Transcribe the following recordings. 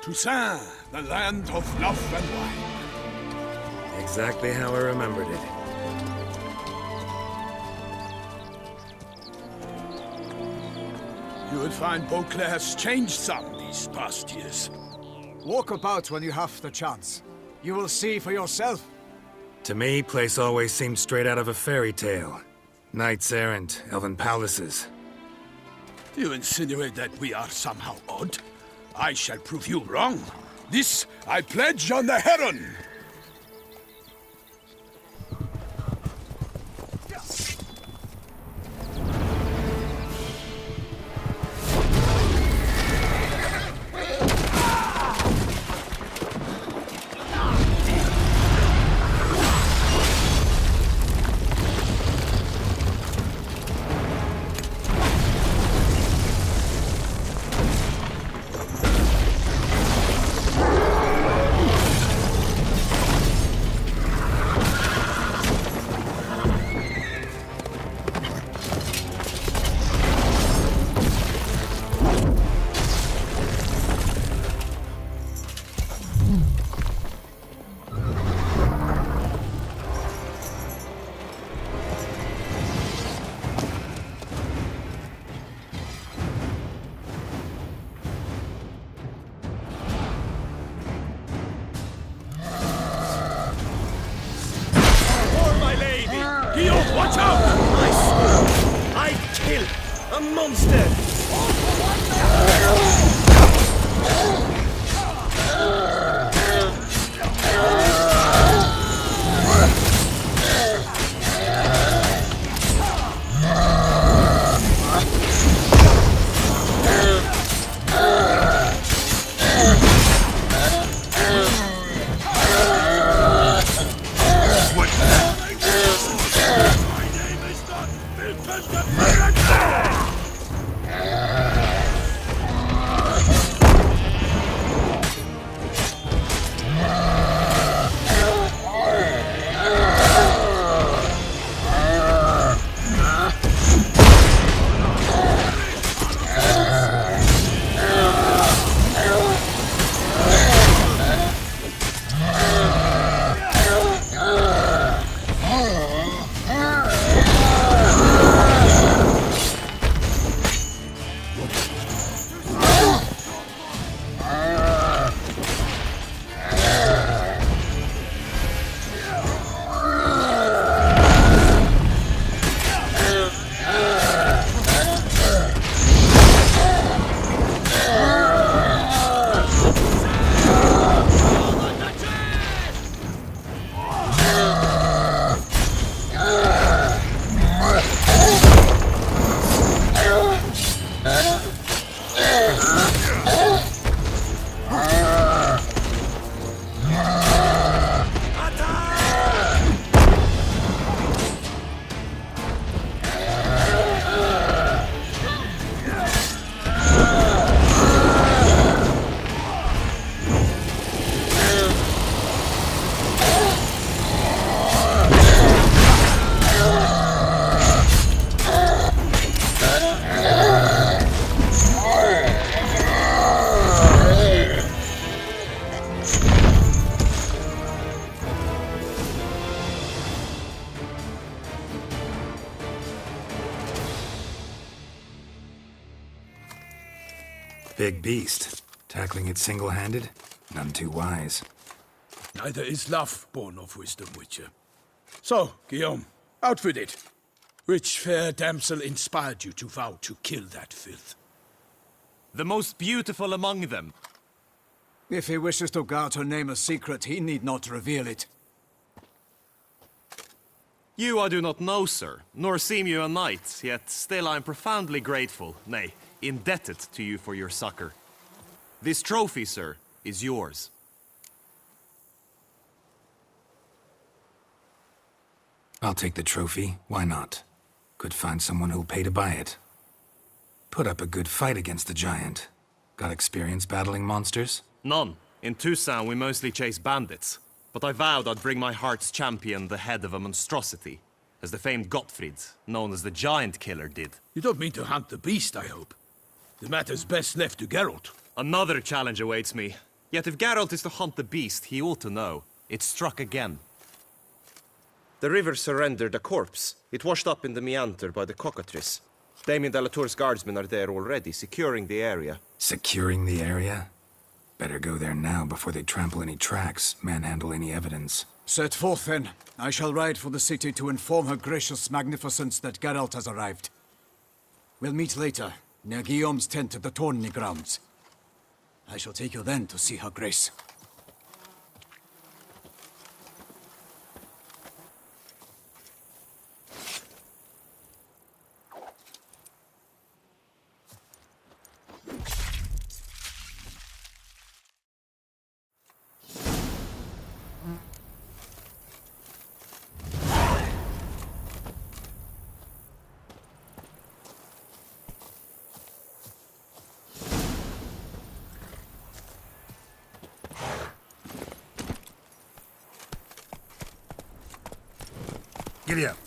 Toussaint, the land of love and wine. Exactly how I remembered it. You will find Beauclair has changed some these past years. Walk about when you have the chance. You will see for yourself. To me, place always seemed straight out of a fairy tale. Knights errant, elven palaces. You insinuate that we are somehow odd? I shall prove you wrong. This I pledge on the Heron! Watch out! I swear, I kill a monster! Big beast. Tackling it single-handed? None too wise. Neither is love born of wisdom, Witcher. So, Guillaume, out with it. Which fair damsel inspired you to vow to kill that filth? The most beautiful among them. If he wishes to guard her name a secret, he need not reveal it. You I do not know, sir, nor seem you a knight, yet still I am profoundly grateful, nay, indebted to you for your succor. This trophy, sir, is yours. I'll take the trophy, why not? Could find someone who'll pay to buy it. Put up a good fight against the giant. Got experience battling monsters? None. In Toussaint we mostly chase bandits. But I vowed I'd bring my heart's champion the head of a monstrosity, as the famed Gottfried, known as the Giant Killer, did. You don't mean to hunt the beast, I hope. The matter's best left to Geralt. Another challenge awaits me. Yet if Geralt is to hunt the beast, he ought to know. It struck again. The river surrendered a corpse. It washed up in the meander by the cockatrice. Damien de la Tour's guardsmen are there already, securing the area. Securing the area? Better go there now before they trample any tracks, manhandle any evidence. Set forth, then. I shall ride for the city to inform her gracious magnificence that Geralt has arrived. We'll meet later, near Guillaume's tent at the Tourney grounds. I shall take you then to see her grace. Giddy up.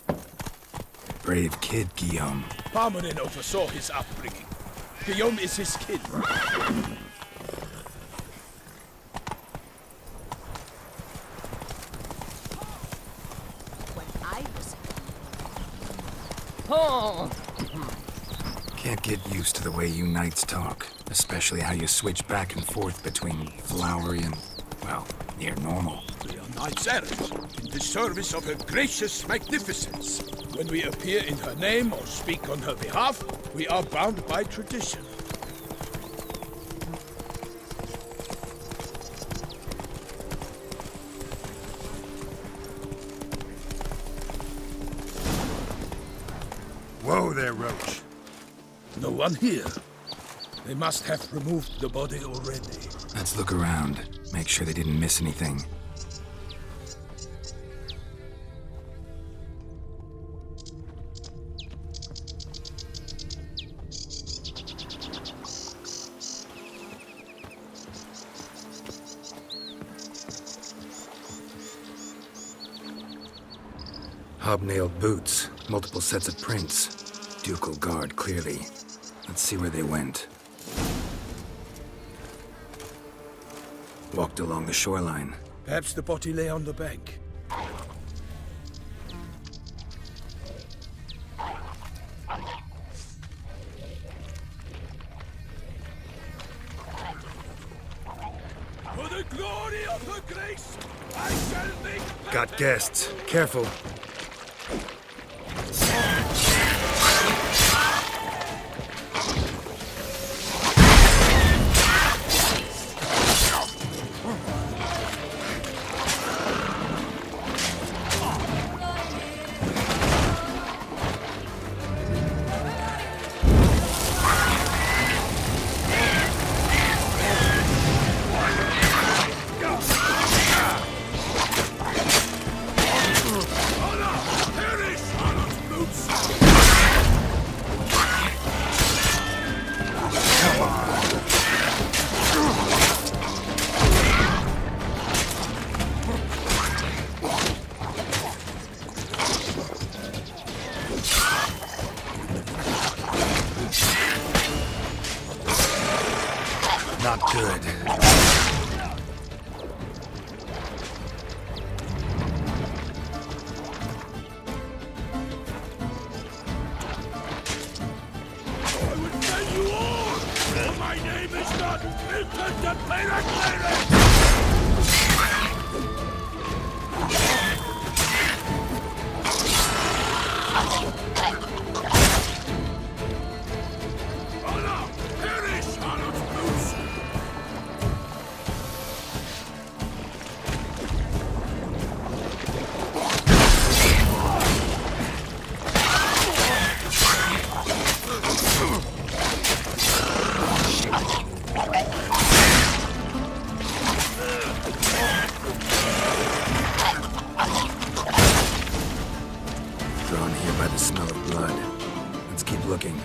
Brave kid, Guillaume. Parmanin oversaw his upbringing. Guillaume is his kin. Can't get used to the way you knights talk, especially how you switch back and forth between flowery and, well, near normal. We are knights errant, in the service of her gracious magnificence. When we appear in her name or speak on her behalf, we are bound by tradition. Whoa there, Roach. No one here. They must have removed the body already. Let's look around. Make sure they didn't miss anything. Hobnailed boots, multiple sets of prints. Ducal guard, clearly. Let's see where they went. Walked along the shoreline. Perhaps the body lay on the bank. For the glory of her grace, I shall make... Got guests. Careful. Not good. I would tell you all, for my name is not Milton the Pirate. Honor! Perish, Honor Bruce! Drawn here by the smell of blood. Let's keep looking.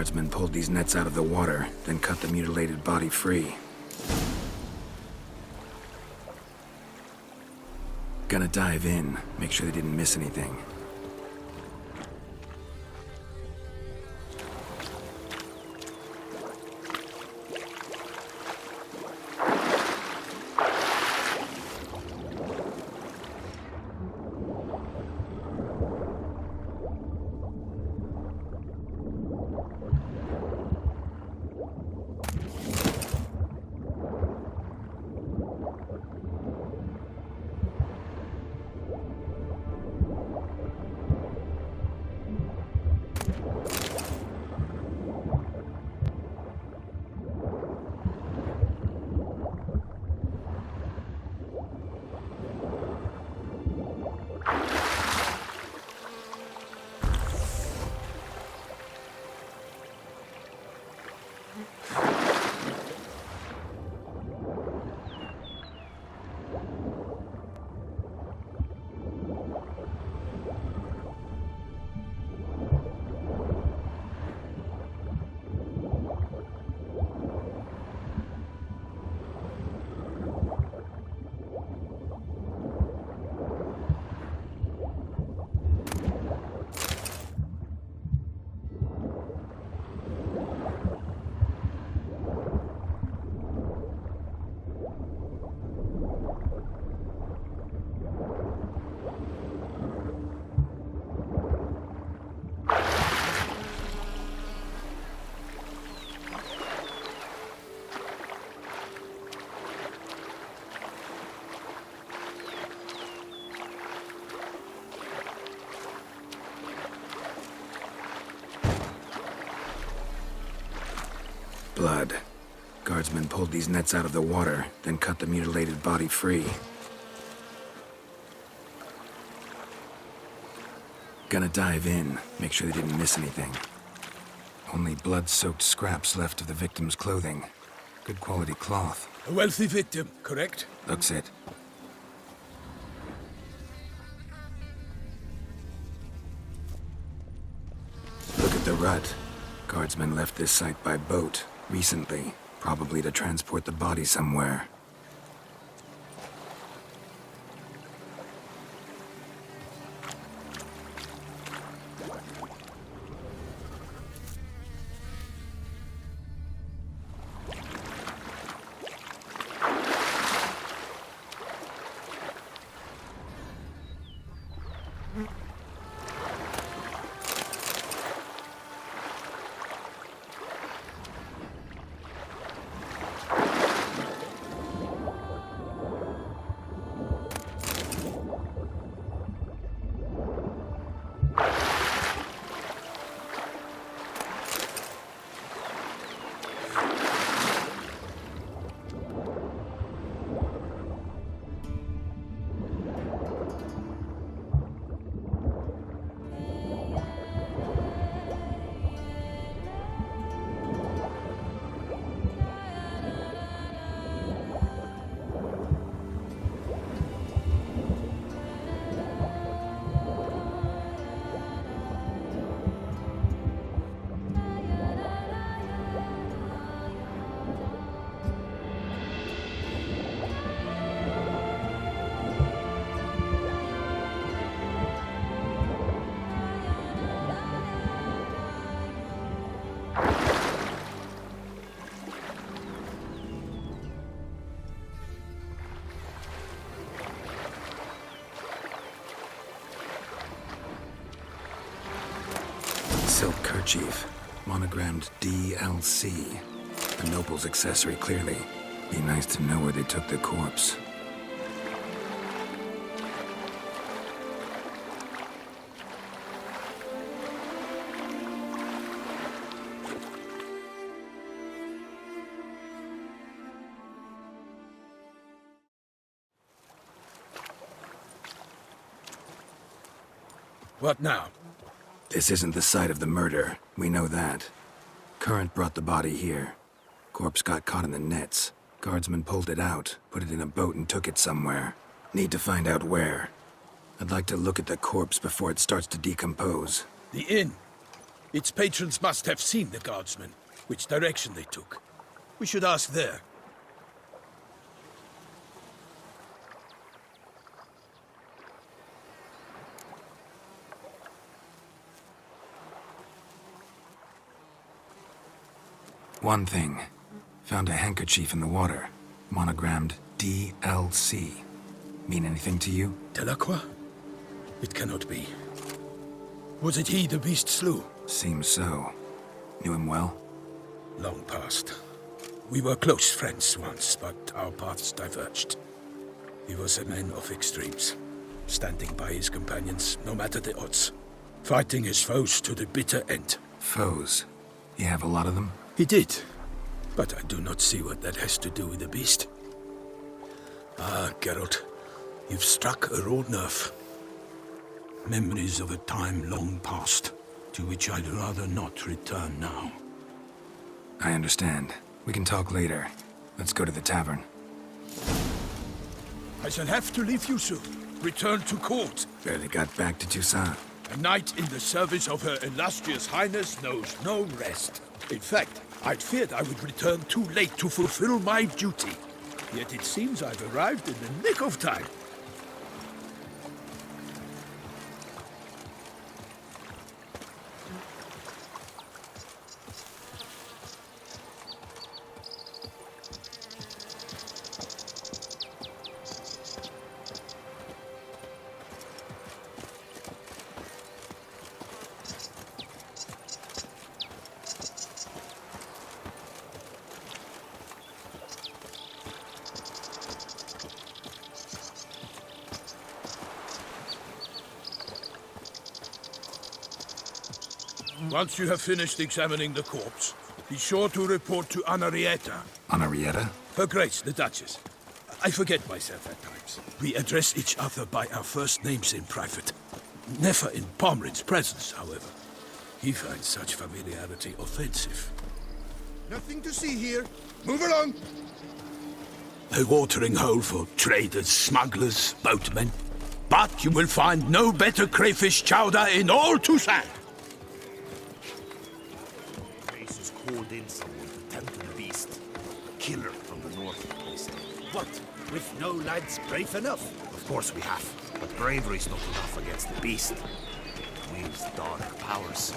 Guardsmen pulled these nets out of the water, then cut the mutilated body free. Gonna dive in, make sure they didn't miss anything. Blood. Guardsmen pulled these nets out of the water, then cut the mutilated body free. Gonna dive in, make sure they didn't miss anything. Only blood-soaked scraps left of the victim's clothing. Good quality cloth. A wealthy victim, correct? Looks it. Look at the rut. Guardsmen left this site by boat, recently, probably to transport the body somewhere. Silk kerchief, monogrammed DLC. A noble's accessory, clearly. Be nice to know where they took the corpse. What now? This isn't the site of the murder. We know that. Current brought the body here. Corpse got caught in the nets. Guardsmen pulled it out, put it in a boat and took it somewhere. Need to find out where. I'd like to look at the corpse before it starts to decompose. The inn. Its patrons must have seen the guardsmen, which direction they took. We should ask there. One thing. Found a handkerchief in the water. Monogrammed DLC. Mean anything to you? Delacroix? It cannot be. Was it he the beast slew? Seems so. Knew him well? Long past. We were close friends once, but our paths diverged. He was a man of extremes, standing by his companions, no matter the odds. Fighting his foes to the bitter end. Foes? You have a lot of them? He did, but I do not see what that has to do with the beast. Ah, Geralt, you've struck a raw nerve. Memories of a time long past, to which I'd rather not return now. I understand. We can talk later. Let's go to the tavern. I shall have to leave you soon. Return to court. Barely got back to Toussaint. A knight in the service of Her Illustrious Highness knows no rest. In fact, I'd feared I would return too late to fulfill my duty. Yet it seems I've arrived in the nick of time. Once you have finished examining the corpse, be sure to report to Anarietta. Anarietta? Her Grace, the Duchess. I forget myself at times. We address each other by our first names in private. Never in Pomrin's presence, however. He finds such familiarity offensive. Nothing to see here. Move along. A watering hole for traders, smugglers, boatmen. But you will find no better crayfish chowder in all Toussaint. Grace called in someone to tend to the beast. A killer from the north, they say. What? With no lads brave enough? Of course we have, but bravery's not enough against the beast. It wields dark powers.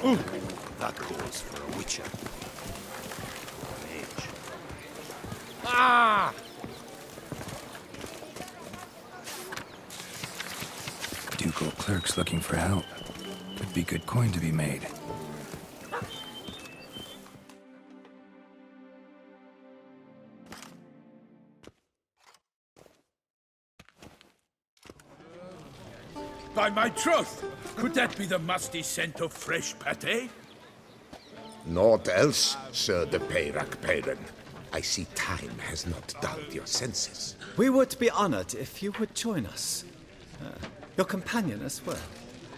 That calls for a witcher. Or a mage. Ah! Ducal clerks looking for help. Could be good coin to be made. By my troth, could that be the musty scent of fresh pâté? Naught else, Sir de Peyrac Peyran. I see time has not dulled your senses. We would be honored if you would join us. Your companion as well.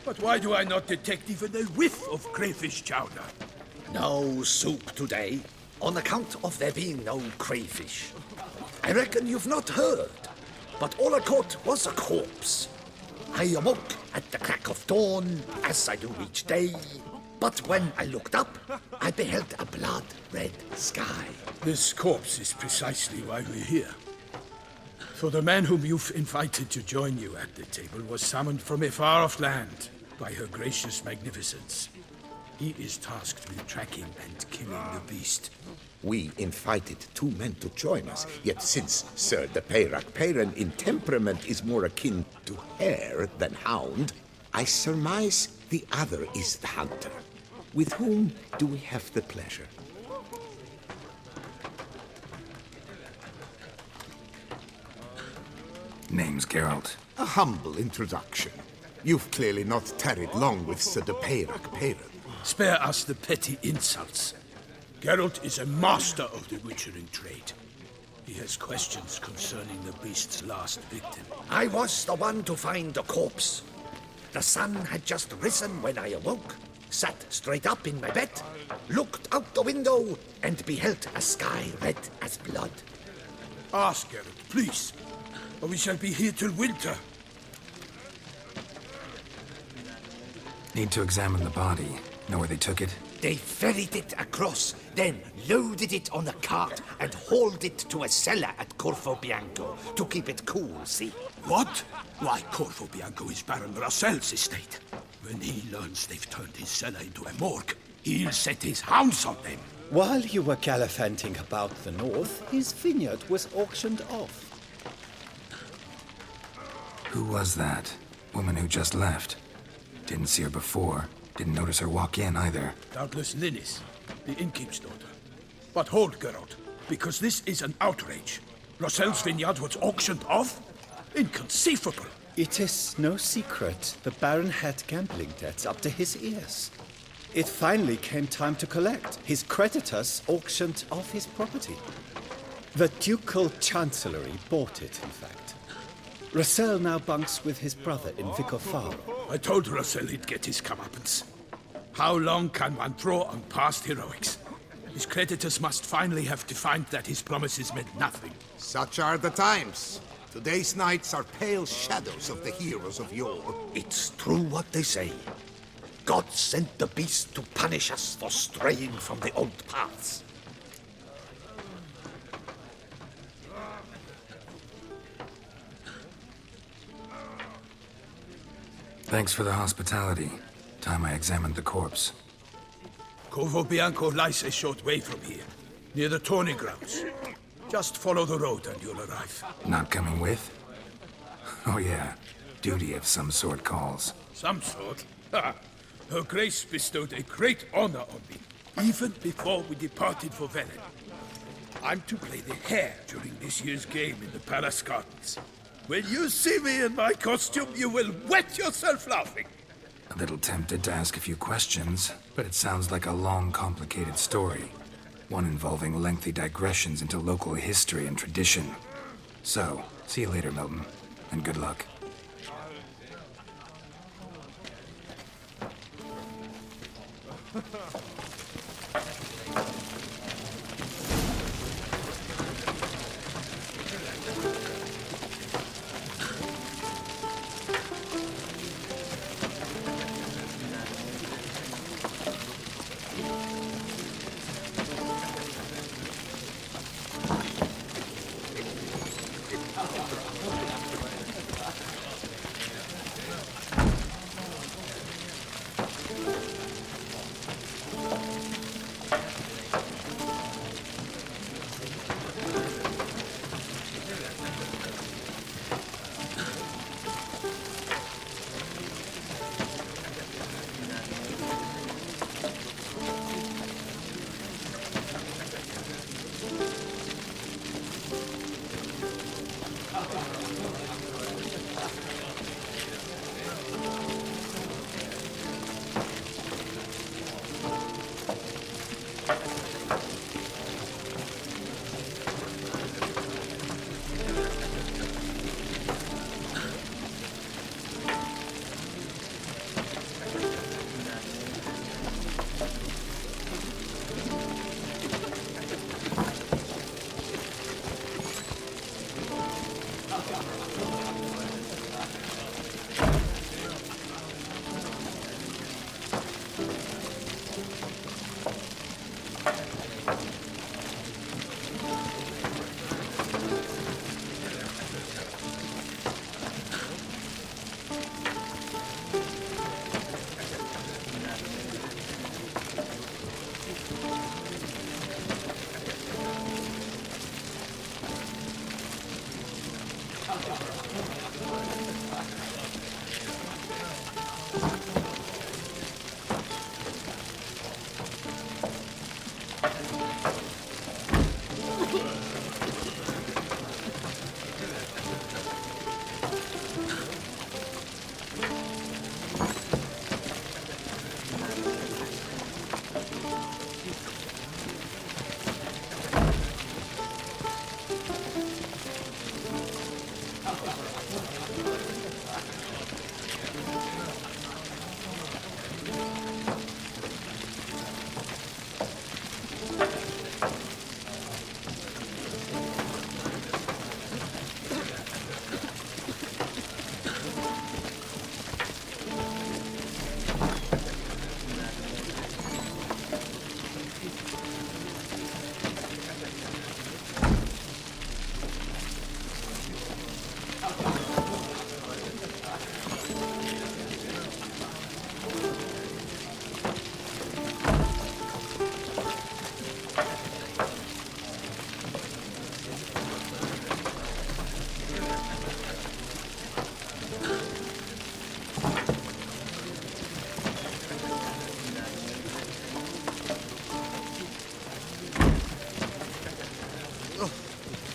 But why do I not detect even a whiff of crayfish chowder? No soup today, on account of there being no crayfish. I reckon you've not heard, but all I caught was a corpse. I awoke at the crack of dawn, as I do each day. But when I looked up, I beheld a blood-red sky. This corpse is precisely why we're here. For the man whom you've invited to join you at the table was summoned from a far-off land by Her Gracious Magnificence. He is tasked with tracking and killing the beast. We invited two men to join us, yet since Sir de Peyrac Peyran in temperament is more akin to hare than hound, I surmise the other is the hunter. With whom do we have the pleasure? Name's Geralt. A humble introduction. You've clearly not tarried long with Sir de Peyrac Peyran. Spare us the petty insults. Geralt is a master of the witchering trade. He has questions concerning the beast's last victim. I was the one to find the corpse. The sun had just risen when I awoke, sat straight up in my bed, looked out the window, and beheld a sky red as blood. Ask Geralt, please, or we shall be here till winter. Need to examine the body. Know where they took it? They ferried it across, then loaded it on a cart and hauled it to a cellar at Corvo Bianco to keep it cool, see? What? Why, Corvo Bianco is Baron Rossel's estate. When he learns they've turned his cellar into a morgue, he'll set his hounds on them. While you were gallivanting about the north, his vineyard was auctioned off. Who was that? Woman who just left. Didn't see her before. Didn't notice her walk in either. Doubtless Linnis, the innkeep's daughter. But hold, Geralt, because this is an outrage. Rossel's vineyard was auctioned off? Inconceivable! It is no secret the Baron had gambling debts up to his ears. It finally came time to collect. His creditors auctioned off his property. The Ducal Chancellery bought it, in fact. Rossel now bunks with his brother in Vicofaro. I told Rossel he'd get his comeuppance. How long can one draw on past heroics? His creditors must finally have defined that his promises meant nothing. Such are the times. Today's knights are pale shadows of the heroes of yore. It's true what they say. God sent the beast to punish us for straying from the old paths. Thanks for the hospitality. Time I examined the corpse. Corvo Bianco lies a short way from here, near the tourney grounds. Just follow the road and you'll arrive. Not coming with? Oh yeah, duty of some sort calls. Some sort? Ha! Her Grace bestowed a great honor on me, even before we departed for Velen. I'm to play the hare during this year's game in the palace gardens. When you see me in my costume, you will wet yourself laughing. A little tempted to ask a few questions, but it sounds like a long, complicated story. One involving lengthy digressions into local history and tradition. So, see you later, Milton, and good luck.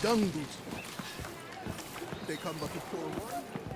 young beasts. They come but to pour wine.